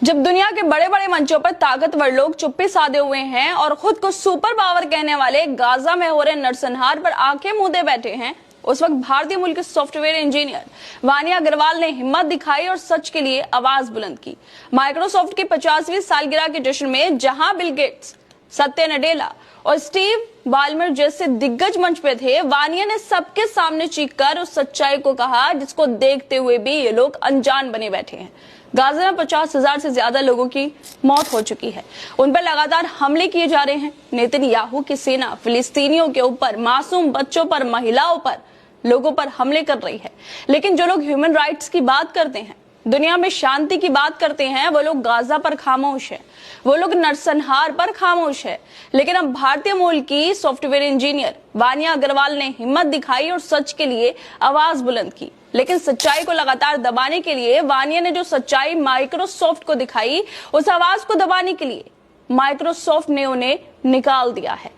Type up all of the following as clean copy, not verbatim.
जब दुनिया के बड़े बड़े मंचों पर ताकतवर लोग चुप्पी साधे हुए हैं और खुद को सुपर पावर कहने वाले गाजा में हो रहे नरसंहार पर आंखें मूंदे बैठे हैं, उस वक्त भारतीय मूल के सॉफ्टवेयर इंजीनियर वानिया अग्रवाल ने हिम्मत दिखाई और सच के लिए आवाज बुलंद की। माइक्रोसॉफ्ट की 50वीं सालगिरह के जश्न में जहां बिल गेट्स, सत्या नडेला और स्टीव बाल्मर जैसे दिग्गज मंच पे थे, वानिया ने सबके सामने चीखकर उस सच्चाई को कहा जिसको देखते हुए भी ये लोग अनजान बने बैठे हैं। गाजा में 50,000 से ज्यादा लोगों की मौत हो चुकी है। उन पर लगातार हमले किए जा रहे हैं। नेतन्याहू की सेना फिलिस्तीनियों के ऊपर, मासूम बच्चों पर, महिलाओं पर, लोगों पर हमले कर रही है। लेकिन जो लोग ह्यूमन राइट्स की बात करते हैं, दुनिया में शांति की बात करते हैं, वो लोग गाजा पर खामोश है, वो लोग नरसंहार पर खामोश है। लेकिन अब भारतीय मूल की सॉफ्टवेयर इंजीनियर वानिया अग्रवाल ने हिम्मत दिखाई और सच के लिए आवाज बुलंद की। लेकिन सच्चाई को लगातार दबाने के लिए वानिया ने जो सच्चाई माइक्रोसॉफ्ट को दिखाई, उस आवाज को दबाने के लिए माइक्रोसॉफ्ट ने उन्हें निकाल दिया है।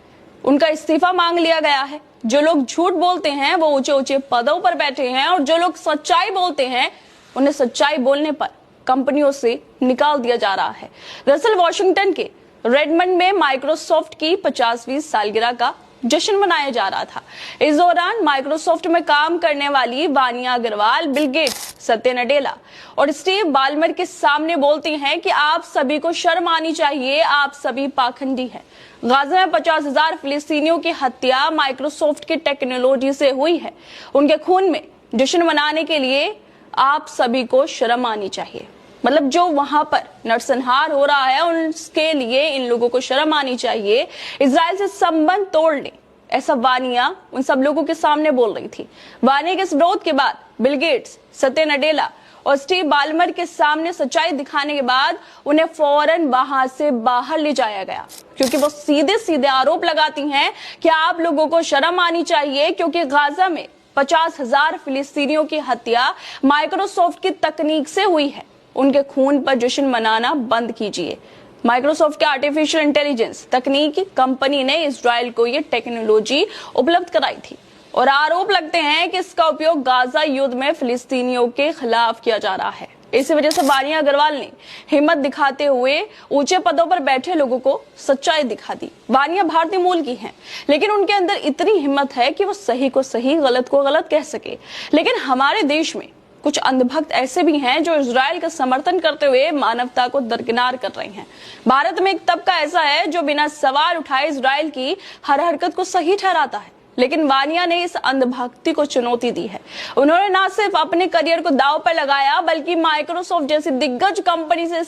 उनका इस्तीफा मांग लिया गया है। जो लोग झूठ बोलते हैं वो ऊंचे ऊंचे पदों पर बैठे हैं और जो लोग सच्चाई बोलते हैं उन्हें सच्चाई बोलने पर कंपनियों से निकाल दिया जा रहा है। दरअसल वाशिंगटन के रेडमंड में माइक्रोसॉफ्ट की 50वीं सालगिरह का जश्न मनाया जा रहा था। इस दौरान माइक्रोसॉफ्ट में काम करने वाली वानिया अग्रवाल बिल गेट्स, सत्या नडेला और स्टीव बाल्मर के सामने बोलती हैं कि आप सभी को शर्म आनी चाहिए, आप सभी पाखंडी हैं। गाजा में 50,000 फिलिस्तीनियों की हत्या माइक्रोसॉफ्ट की टेक्नोलॉजी से हुई है। उनके खून में जश्न मनाने के लिए आप सभी को शर्म आनी चाहिए। मतलब जो वहां पर नरसंहार हो रहा है उसके लिए इन लोगों को शर्म आनी चाहिए। इजराइल से संबंध तोड़ ले, ऐसा वानिया उन सब लोगों के सामने बोल रही थी। वानिया के इस विरोध के बाद बिल गेट्स, सत्या नडेला और स्टीव बाल्मर के सामने सच्चाई दिखाने के बाद उन्हें फौरन वहां से बाहर ले जाया गया, क्योंकि वो सीधे सीधे आरोप लगाती हैं कि आप लोगों को शर्म आनी चाहिए, क्योंकि गाजा में 50,000 फिलिस्तीनियों की हत्या माइक्रोसॉफ्ट की तकनीक से हुई है। उनके खून पर जश्न मनाना बंद कीजिए। माइक्रोसॉफ्ट के आर्टिफिशियल इंटेलिजेंस तकनीकी कंपनी ने इजराइल को ये टेक्नोलॉजी उपलब्ध कराई थी और आरोप लगते हैं कि इसका उपयोग गाजा युद्ध में फिलिस्तीनियों के खिलाफ किया जा रहा है। इसी वजह से वानिया अग्रवाल ने हिम्मत दिखाते हुए ऊंचे पदों पर बैठे लोगों को सच्चाई दिखा दी। वानिया भारतीय मूल की हैं, लेकिन उनके अंदर इतनी हिम्मत है कि वो सही को सही, गलत को गलत कह सके। लेकिन हमारे देश में कुछ अंधभक्त ऐसे भी हैं जो इजराइल का समर्थन करते हुए मानवता को दरकिनार कर रहे हैं। भारत में एक तबका ऐसा है जो बिना सवाल उठाए इजराइल की हर हरकत को सही ठहराता है। लेकिन वानिया ने इस अंधभक्ति को चुनौती दी है। उन्होंने न सिर्फ अपने करियर को दांव पर लगाया, बल्कि माइक्रोसॉफ्ट जैसी दिग्गज कंपनी से